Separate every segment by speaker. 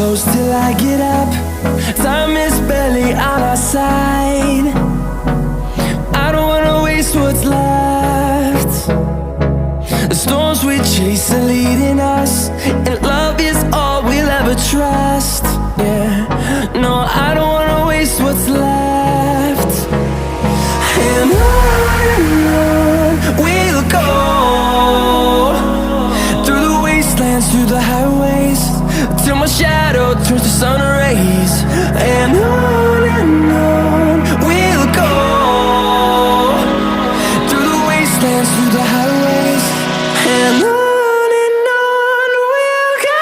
Speaker 1: close till I get up. Time is barely on our side. I don't wanna waste what's left. The storms we chase are leading us, and love is all we'll ever trust. Yeah, no, I don't wanna waste what's left. And on we'll go, through the wastelands, through the highways, till my shadow turns to sun rays. And on we'll go, through the wastelands, through the highways, and on we'll go.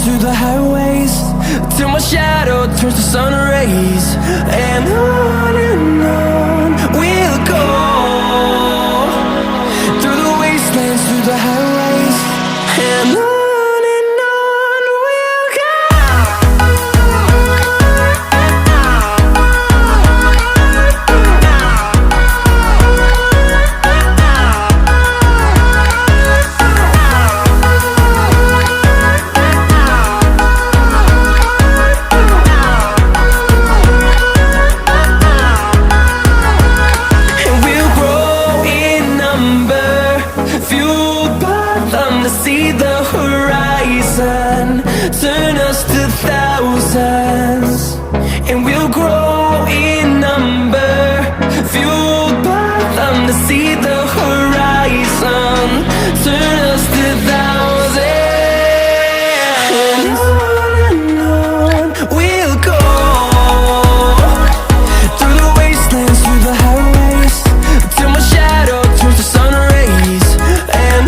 Speaker 1: Through the highways, till my shadow turns to sun rays. And on we'll go, through the wastelands, through the highways, and on we'll go. See the horizon turn us to thousands, and we'll grow in number, fueled by them. To see the horizon turn us to thousands, and on we'll go, through the wastelands, through the highways, till my shadow turns to sun rays. And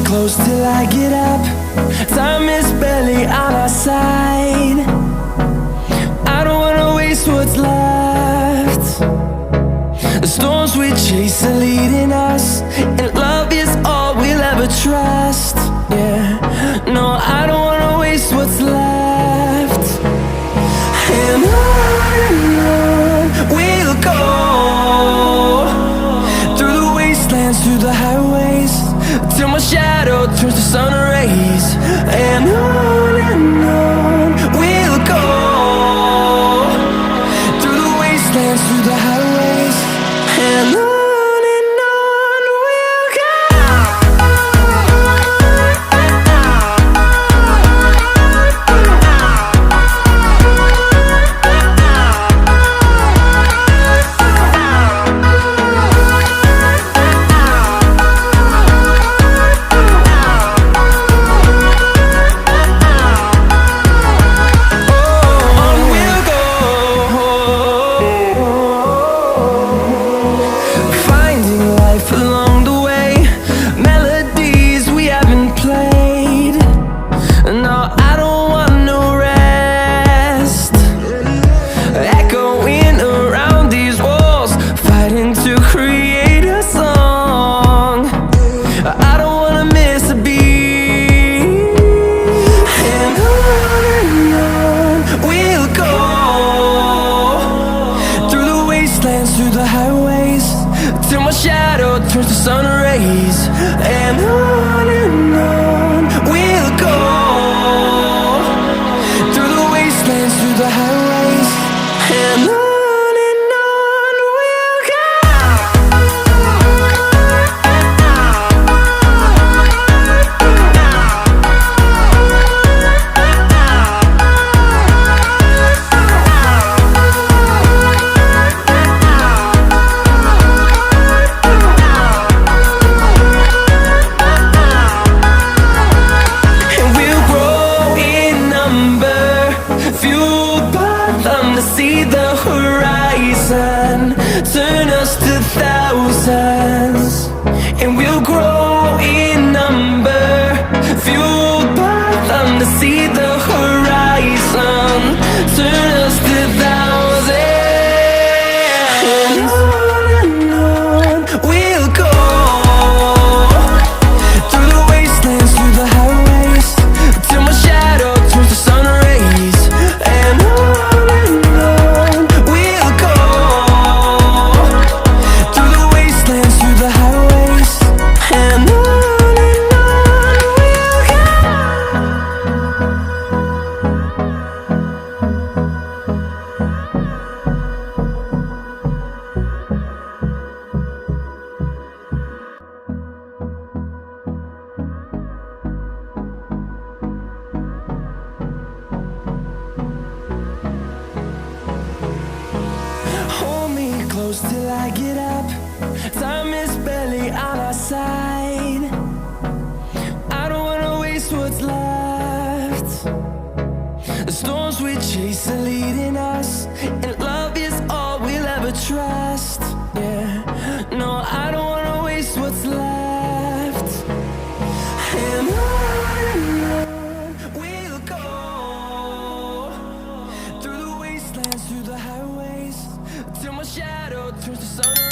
Speaker 1: close till I get up. Time is barely on our side. I don't wanna waste what's left. The storms we chase are leading us, and love is all we'll ever trust. Yeah, no, I don't wanna waste what's left. And on we'll go, through the wastelands, through the highways, till my shadow turns to sun rays. And on we'll go, through the wastelands, through the highways, and on we'll go. wastelands, through the highways, till my shadow turns to sun rays. And on we'll go, through the wastelands, through the highways, and on we'll go. See the horizon, turn us to thousands, and we'll grow in number, fueled by them to see the horizon, turn us to thousands, and on we'll go, through the wastelands, through the highways, till my shadow turns to sun rays. And close till I get up. Time is barely on our side. I don't wanna waste what's left. The storms we chase are leading us, and love is all we'll ever trust. Yeah, no, I don't wanna waste what's left. And on we'll go, through the wastelands, through the highways, till my shadow turns to sun.